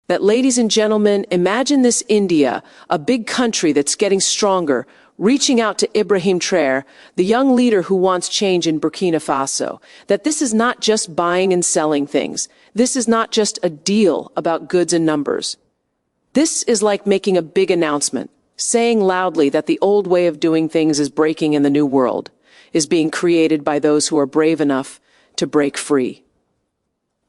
That, ladies and gentlemen, imagine this India, a big country that's getting stronger, reaching out to Ibrahim Traoré, the young leader who wants change in Burkina Faso. That this is not just buying and selling things. This is not just a deal about goods and numbers. This is like making a big announcement, saying loudly that the old way of doing things is breaking and the new world is being created by those who are brave enough to break free.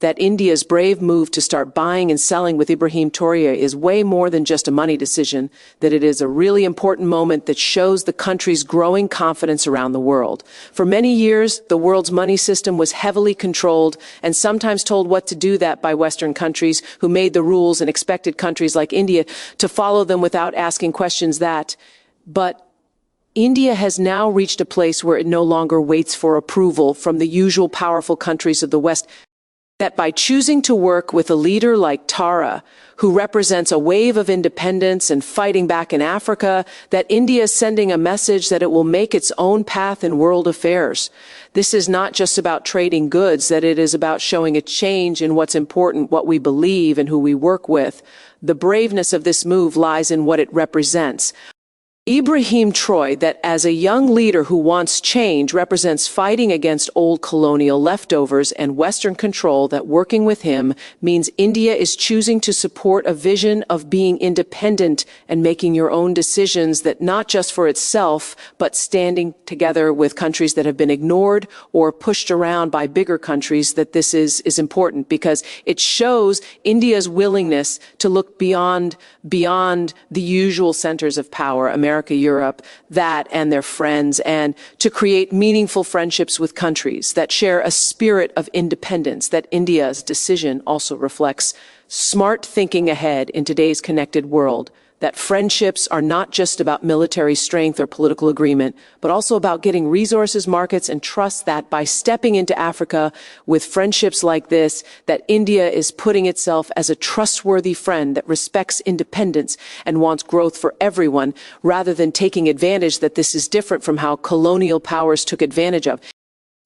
That India's brave move to start buying and selling with Ibrahim Traoré is way more than just a money decision, that it is a really important moment that shows the country's growing confidence around the world. For many years, the world's money system was heavily controlled and sometimes told what to do that by Western countries who made the rules and expected countries like India to follow them without asking questions but India has now reached a place where it no longer waits for approval from the usual powerful countries of the West. That by choosing to work with a leader like Traoré, who represents a wave of independence and fighting back in Africa, that India is sending a message that it will make its own path in world affairs. This is not just about trading goods, that it is about showing a change in what's important, what we believe, and who we work with. The braveness of this move lies in what it represents. Ibrahim Traoré, that as a young leader who wants change, represents fighting against old colonial leftovers and Western control, that working with him means India is choosing to support a vision of being independent and making your own decisions, that not just for itself, but standing together with countries that have been ignored or pushed around by bigger countries. That this is important because it shows India's willingness to look beyond the usual centers of power, America, Europe, that and their friends, and to create meaningful friendships with countries that share a spirit of independence. That India's decision also reflects smart thinking ahead in today's connected world. That friendships are not just about military strength or political agreement, but also about getting resources, markets, and trust. That by stepping into Africa with friendships like this, that India is putting itself as a trustworthy friend that respects independence and wants growth for everyone, rather than taking advantage. That this is different from how colonial powers took advantage of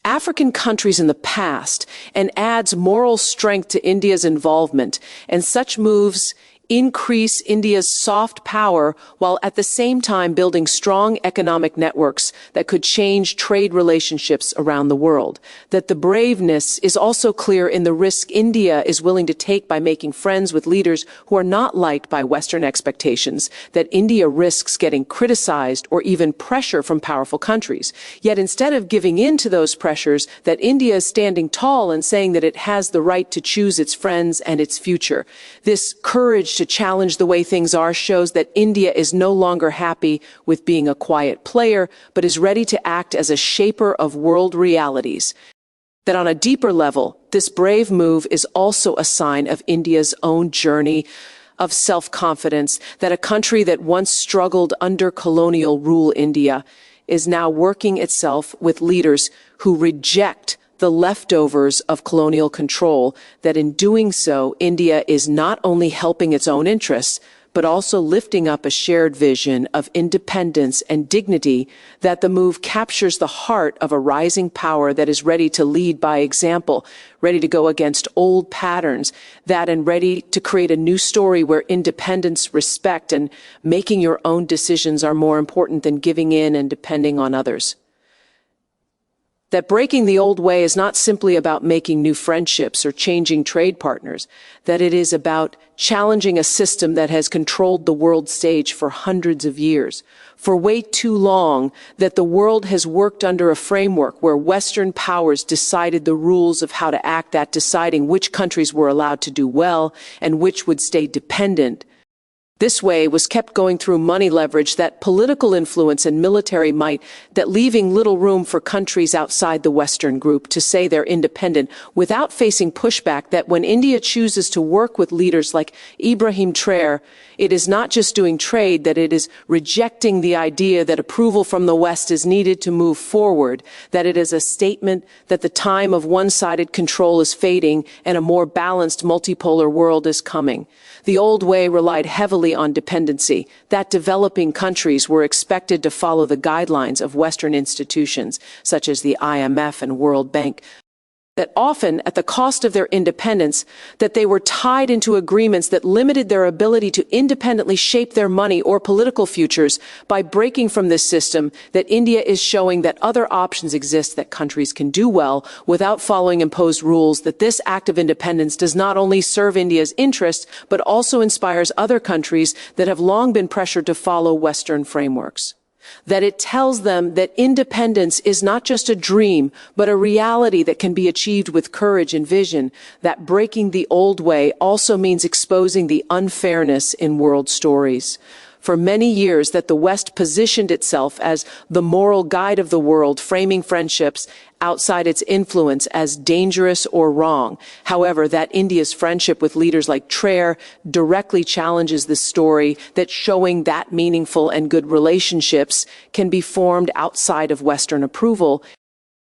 African countries in the past, and adds moral strength to India's involvement. And such moves increase India's soft power while at the same time building strong economic networks that could change trade relationships around the world. That the braveness is also clear in the risk India is willing to take by making friends with leaders who are not liked by Western expectations. That India risks getting criticized or even pressure from powerful countries. Yet instead of giving in to those pressures, that India is standing tall and saying that it has the right to choose its friends and its future. This courage to challenge the way things are shows that India is no longer happy with being a quiet player, but is ready to act as a shaper of world realities. That on a deeper level, this brave move is also a sign of India's own journey of self-confidence. That a country that once struggled under colonial rule, India, is now working itself with leaders who reject the leftovers of colonial control. That in doing so, India is not only helping its own interests, but also lifting up a shared vision of independence and dignity. That the move captures the heart of a rising power that is ready to lead by example, ready to go against old patterns, and ready to create a new story where independence, respect, and making your own decisions are more important than giving in and depending on others. That breaking the old way is not simply about making new friendships or changing trade partners, that it is about challenging a system that has controlled the world stage for hundreds of years. For way too long, that the world has worked under a framework where Western powers decided the rules of how to act, that deciding which countries were allowed to do well and which would stay dependent. This way was kept going through money leverage, that political influence and military might, that leaving little room for countries outside the Western group to say they're independent without facing pushback. That when India chooses to work with leaders like Ibrahim Traoré, it is not just doing trade, that it is rejecting the idea that approval from the West is needed to move forward, that it is a statement that the time of one-sided control is fading and a more balanced multipolar world is coming. The old way relied heavily on dependency, that developing countries were expected to follow the guidelines of Western institutions, such as the IMF and World Bank. that often at the cost of their independence, that they were tied into agreements that limited their ability to independently shape their money or political futures. By breaking from this system, that India is showing that other options exist, that countries can do well without following imposed rules, that this act of independence does not only serve India's interests, but also inspires other countries that have long been pressured to follow Western frameworks. That it tells them that independence is not just a dream, but a reality that can be achieved with courage and vision, that breaking the old way also means exposing the unfairness in world stories. For many years that the West positioned itself as the moral guide of the world, framing friendships outside its influence as dangerous or wrong. However, that India's friendship with leaders like Traore directly challenges this story, that showing that meaningful and good relationships can be formed outside of Western approval.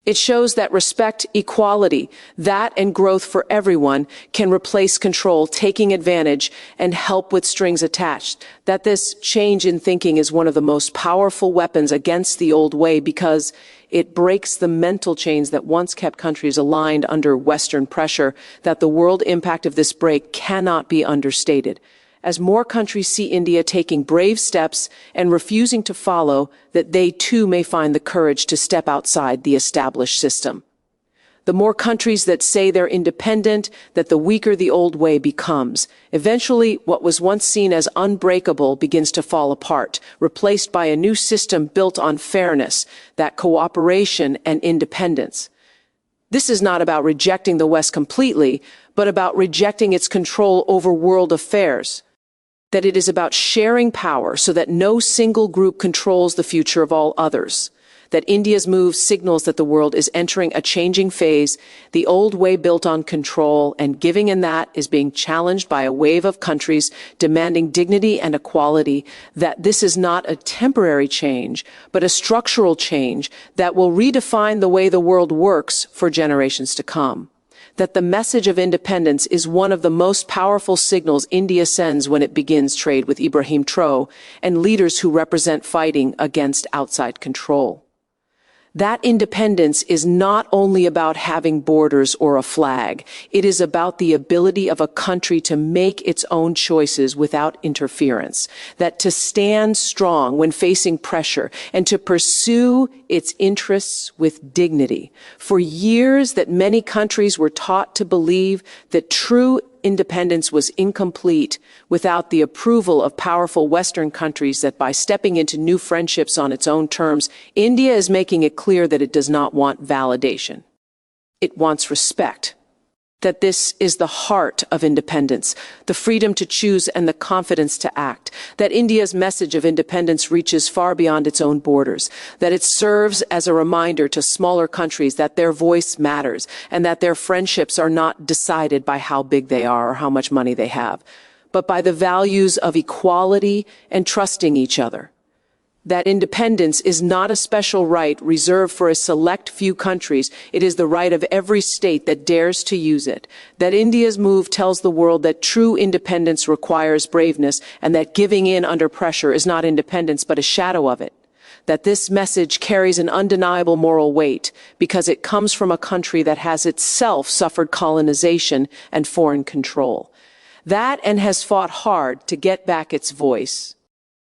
It shows that respect, equality, that and growth for everyone can replace control, taking advantage, and help with strings attached. That this change in thinking is one of the most powerful weapons against the old way, because it breaks the mental chains that once kept countries aligned under Western pressure. That the world impact of this break cannot be understated. As more countries see India taking brave steps and refusing to follow, that they too may find the courage to step outside the established system. The more countries that say they're independent, that the weaker the old way becomes. Eventually, what was once seen as unbreakable begins to fall apart, replaced by a new system built on fairness, that cooperation and independence. This is not about rejecting the West completely, but about rejecting its control over world affairs. That it is about sharing power so that no single group controls the future of all others. That India's move signals that the world is entering a changing phase, the old way built on control and giving, in that is being challenged by a wave of countries demanding dignity and equality. That this is not a temporary change, but a structural change that will redefine the way the world works for generations to come. That the message of independence is one of the most powerful signals India sends when it begins trade with Ibrahim Traoré and leaders who represent fighting against outside control. That independence is not only about having borders or a flag. It is about the ability of a country to make its own choices without interference. That to stand strong when facing pressure and to pursue its interests with dignity. For years that many countries were taught to believe that true independence was incomplete without the approval of powerful Western countries, that by stepping into new friendships on its own terms, India is making it clear that it does not want validation. It wants respect. That this is the heart of independence, the freedom to choose and the confidence to act. That India's message of independence reaches far beyond its own borders. That it serves as a reminder to smaller countries that their voice matters and that their friendships are not decided by how big they are or how much money they have, but by the values of equality and trusting each other. That independence is not a special right reserved for a select few countries. It is the right of every state that dares to use it. That India's move tells the world that true independence requires braveness, and that giving in under pressure is not independence but a shadow of it. That this message carries an undeniable moral weight because it comes from a country that has itself suffered colonization and foreign control. That and has fought hard to get back its voice.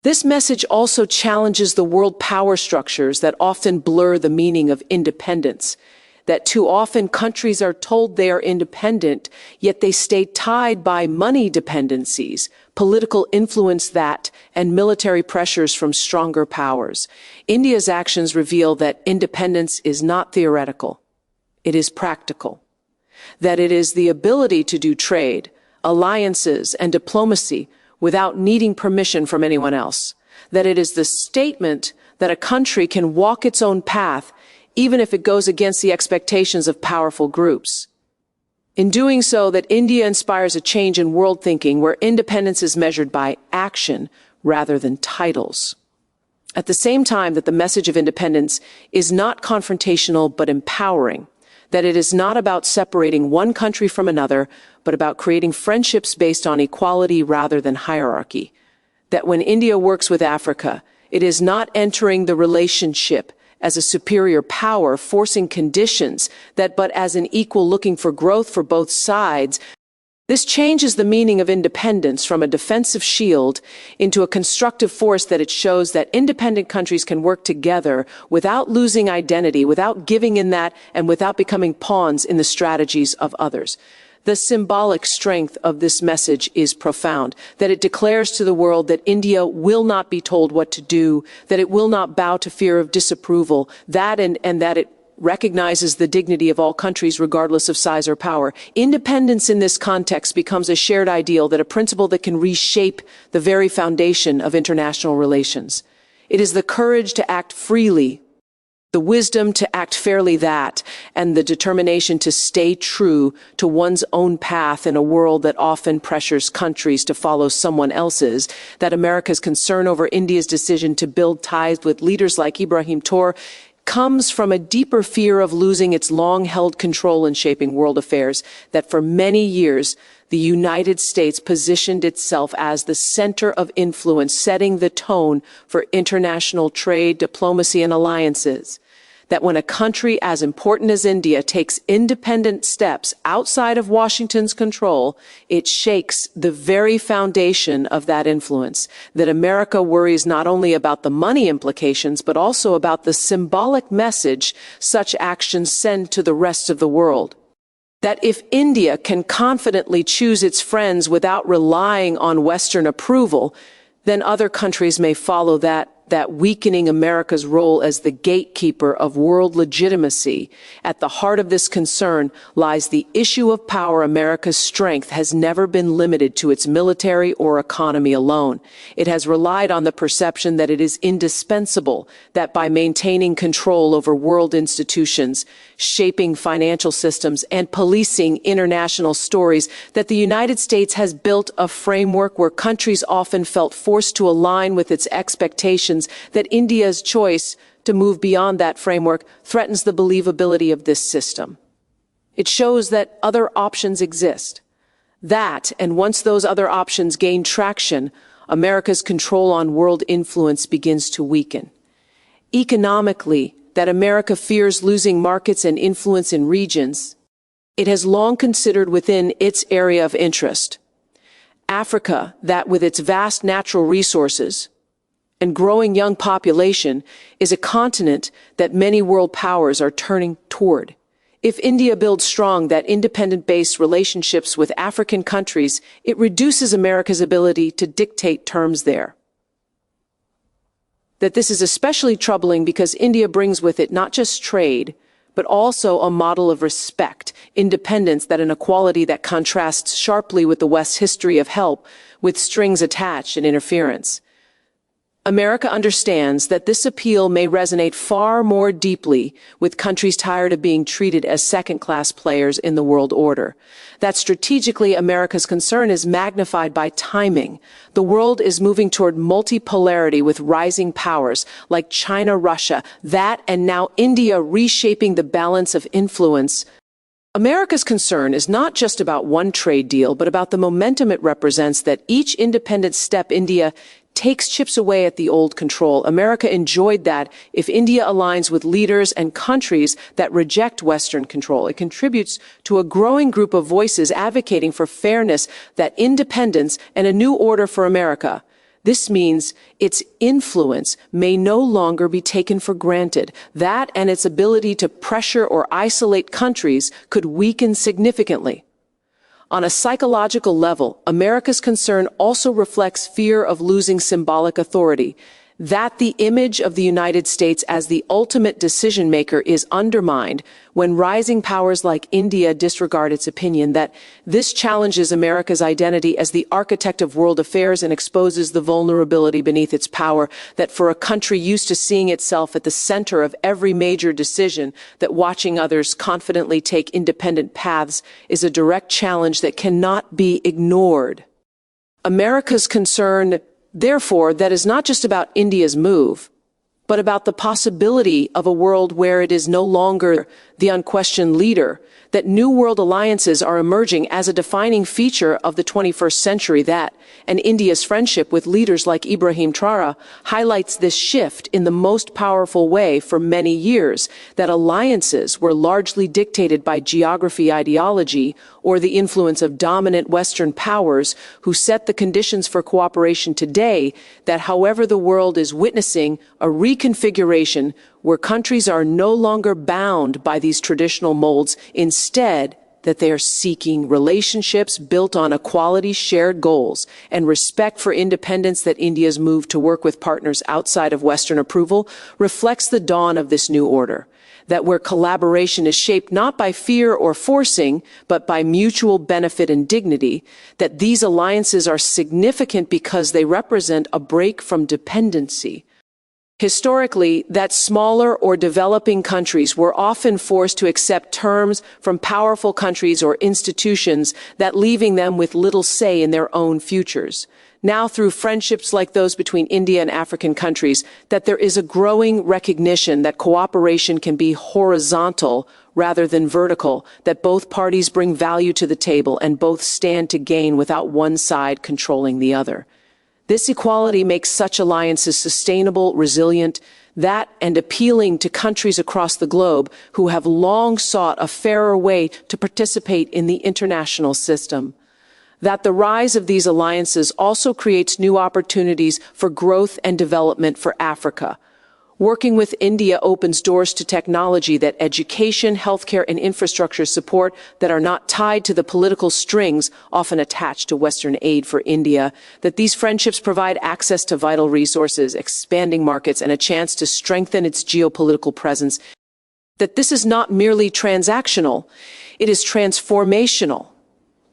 This message also challenges the world power structures that often blur the meaning of independence. That too often countries are told they are independent, yet they stay tied by money dependencies, political influence and military pressures from stronger powers. India's actions reveal that independence is not theoretical. It is practical. That it is the ability to do trade, alliances, and diplomacy without needing permission from anyone else. That it is the statement that a country can walk its own path even if it goes against the expectations of powerful groups. In doing so, that India inspires a change in world thinking where independence is measured by action rather than titles. At the same time, that the message of independence is not confrontational but empowering. That it is not about separating one country from another, but about creating friendships based on equality rather than hierarchy. That when India works with Africa, it is not entering the relationship as a superior power forcing conditions but as an equal looking for growth for both sides. This changes the meaning of independence from a defensive shield into a constructive force that it shows that independent countries can work together without losing identity, without giving in that, and without becoming pawns in the strategies of others. The symbolic strength of this message is profound, that it declares to the world that India will not be told what to do, that it will not bow to fear of disapproval, and that it recognizes the dignity of all countries regardless of size or power. Independence in this context becomes a shared ideal, that a principle that can reshape the very foundation of international relations. It is the courage to act freely, the wisdom to act fairly, and the determination to stay true to one's own path in a world that often pressures countries to follow someone else's, that America's concern over India's decision to build ties with leaders like Ibrahim Traoré comes from a deeper fear of losing its long-held control in shaping world affairs, that for many years the United States positioned itself as the center of influence, setting the tone for international trade, diplomacy, and alliances. That when a country as important as India takes independent steps outside of Washington's control, it shakes the very foundation of that influence. That America worries not only about the money implications, but also about the symbolic message such actions send to the rest of the world. That if India can confidently choose its friends without relying on Western approval, then other countries may follow that weakening America's role as the gatekeeper of world legitimacy. At the heart of this concern lies the issue of power. America's strength has never been limited to its military or economy alone. It has relied on the perception that it is indispensable, that by maintaining control over world institutions, shaping financial systems, and policing international stories, that the United States has built a framework where countries often felt forced to align with its expectations, that India's choice to move beyond that framework threatens the believability of this system. It shows that other options exist. And once those other options gain traction, America's control on world influence begins to weaken. Economically, that America fears losing markets and influence in regions it has long considered within its area of interest. Africa, that with its vast natural resources and growing young population, is a continent that many world powers are turning toward. If India builds strong, that independent-based relationships with African countries, it reduces America's ability to dictate terms there. That this is especially troubling because India brings with it not just trade, but also a model of respect, independence, that an equality that contrasts sharply with the West's history of help, with strings attached and interference. America understands that this appeal may resonate far more deeply with countries tired of being treated as second-class players in the world order. That strategically, America's concern is magnified by timing. The world is moving toward multipolarity with rising powers like China, Russia, and now India reshaping the balance of influence. America's concern is not just about one trade deal, but about the momentum it represents, that each independent step India takes chips away at the old control. America enjoyed that. If India aligns with leaders and countries that reject Western control, it contributes to a growing group of voices advocating for fairness, that independence, and a new order for America. This means its influence may no longer be taken for granted. That and its ability to pressure or isolate countries could weaken significantly. On a psychological level, America's concern also reflects fear of losing symbolic authority, that the image of the United States as the ultimate decision maker is undermined when rising powers like India disregard its opinion, that this challenges America's identity as the architect of world affairs and exposes the vulnerability beneath its power, that for a country used to seeing itself at the center of every major decision, that watching others confidently take independent paths is a direct challenge that cannot be ignored. America's concern, therefore, that is not just about India's move, but about the possibility of a world where it is no longer the unquestioned leader, that New World alliances are emerging as a defining feature of the 21st century and India's friendship with leaders like Ibrahim Traoré highlights this shift in the most powerful way. For many years, that alliances were largely dictated by geography, ideology, or the influence of dominant Western powers who set the conditions for cooperation today, that however the world is witnessing a reconfiguration where countries are no longer bound by these traditional molds, instead that they are seeking relationships built on equality, shared goals, and respect for independence. That India's move to work with partners outside of Western approval reflects the dawn of this new order, that where collaboration is shaped not by fear or forcing, but by mutual benefit and dignity, that these alliances are significant because they represent a break from dependency. Historically, that smaller or developing countries were often forced to accept terms from powerful countries or institutions, that leaving them with little say in their own futures. Now, through friendships like those between India and African countries, that there is a growing recognition that cooperation can be horizontal rather than vertical, that both parties bring value to the table and both stand to gain without one side controlling the other. This equality makes such alliances sustainable, resilient, and appealing to countries across the globe who have long sought a fairer way to participate in the international system. That the rise of these alliances also creates new opportunities for growth and development for Africa. Working with India opens doors to technology, that education, healthcare, and infrastructure support that are not tied to the political strings often attached to Western aid for India, that these friendships provide access to vital resources, expanding markets, and a chance to strengthen its geopolitical presence, that this is not merely transactional, it is transformational,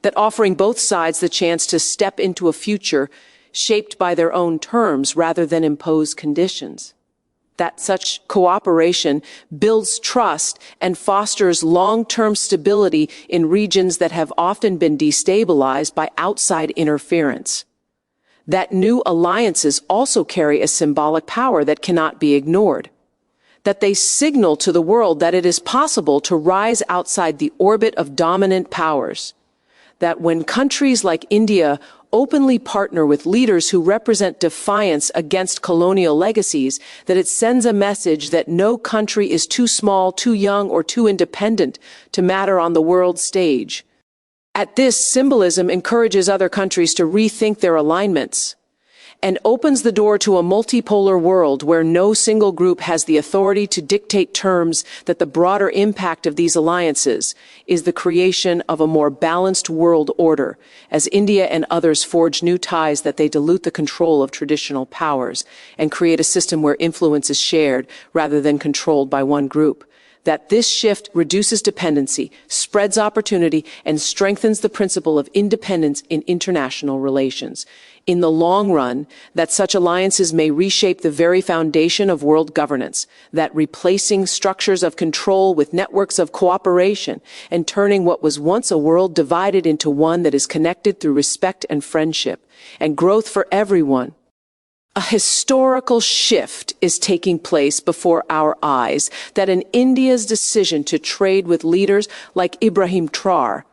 that offering both sides the chance to step into a future shaped by their own terms rather than imposed conditions. That such cooperation builds trust and fosters long-term stability in regions that have often been destabilized by outside interference. That new alliances also carry a symbolic power that cannot be ignored. That they signal to the world that it is possible to rise outside the orbit of dominant powers. That when countries like India openly partner with leaders who represent defiance against colonial legacies, that it sends a message that no country is too small, too young, or too independent to matter on the world stage. At this, symbolism encourages other countries to rethink their alignments and opens the door to a multipolar world where no single group has the authority to dictate terms. That the broader impact of these alliances is the creation of a more balanced world order, as India and others forge new ties, that they dilute the control of traditional powers and create a system where influence is shared rather than controlled by one group. That this shift reduces dependency, spreads opportunity, and strengthens the principle of independence in international relations. In the long run, that such alliances may reshape the very foundation of world governance, that replacing structures of control with networks of cooperation and turning what was once a world divided into one that is connected through respect and friendship and growth for everyone. A historical shift is taking place before our eyes, that in India's decision to trade with leaders like Ibrahim Traore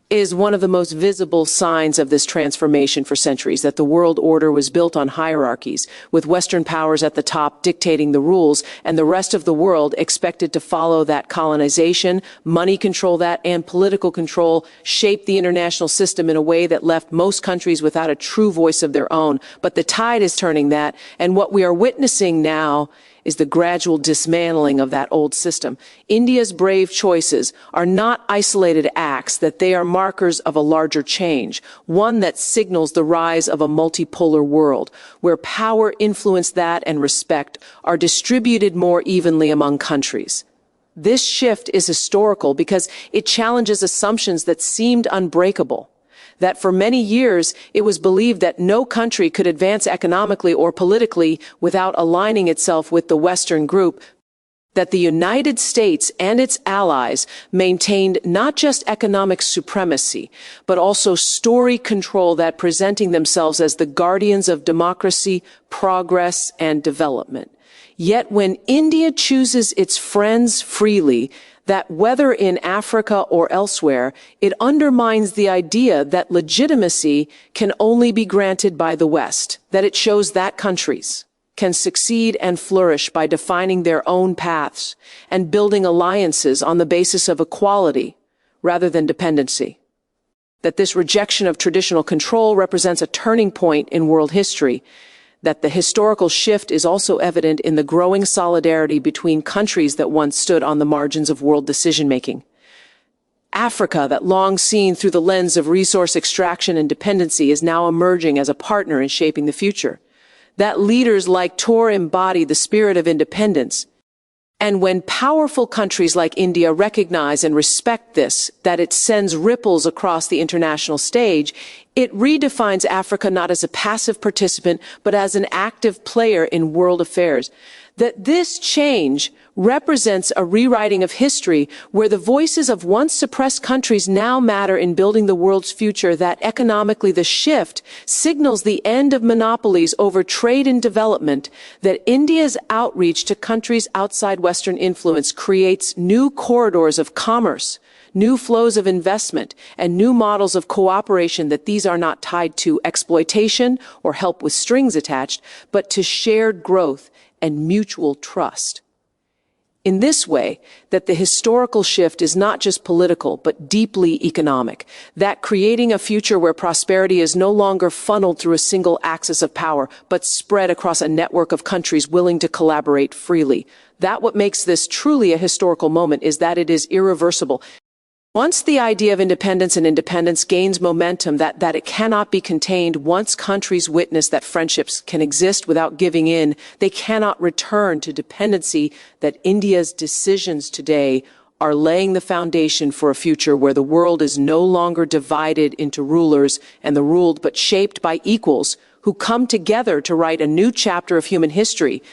is one of the most visible signs of this transformation for centuries. That the world order was built on hierarchies, with Western powers at the top dictating the rules and the rest of the world expected to follow that. Colonization, money control, and political control shaped the international system in a way that left most countries without a true voice of their own. But the tide is turning that, and what we are witnessing now is the gradual dismantling of that old system. India's brave choices are not isolated acts, that they are markers of a larger change, one that signals the rise of a multipolar world, where power, influence, and respect are distributed more evenly among countries. This shift is historical because it challenges assumptions that seemed unbreakable. That for many years it was believed that no country could advance economically or politically without aligning itself with the Western group, that the United States and its allies maintained not just economic supremacy, but also story control, that presenting themselves as the guardians of democracy, progress, and development. Yet when India chooses its friends freely, that whether in Africa or elsewhere, it undermines the idea that legitimacy can only be granted by the West, that it shows that countries can succeed and flourish by defining their own paths and building alliances on the basis of equality rather than dependency. That this rejection of traditional control represents a turning point in world history, that the historical shift is also evident in the growing solidarity between countries that once stood on the margins of world decision-making. Africa, that long seen through the lens of resource extraction and dependency, is now emerging as a partner in shaping the future. That leaders like Traore embody the spirit of independence. And when powerful countries like India recognize and respect this, that it sends ripples across the international stage, it redefines Africa not as a passive participant, but as an active player in world affairs. That this change represents a rewriting of history where the voices of once suppressed countries now matter in building the world's future, that economically the shift signals the end of monopolies over trade and development, that India's outreach to countries outside Western influence creates new corridors of commerce, new flows of investment, and new models of cooperation, that these are not tied to exploitation or help with strings attached, but to shared growth and mutual trust. In this way, that the historical shift is not just political, but deeply economic, that creating a future where prosperity is no longer funneled through a single axis of power, but spread across a network of countries willing to collaborate freely. That what makes this truly a historical moment is that it is irreversible. Once the idea of independence and independence gains momentum, that it cannot be contained, once countries witness that friendships can exist without giving in, they cannot return to dependency, that India's decisions today are laying the foundation for a future where the world is no longer divided into rulers and the ruled, but shaped by equals who come together to write a new chapter of human history,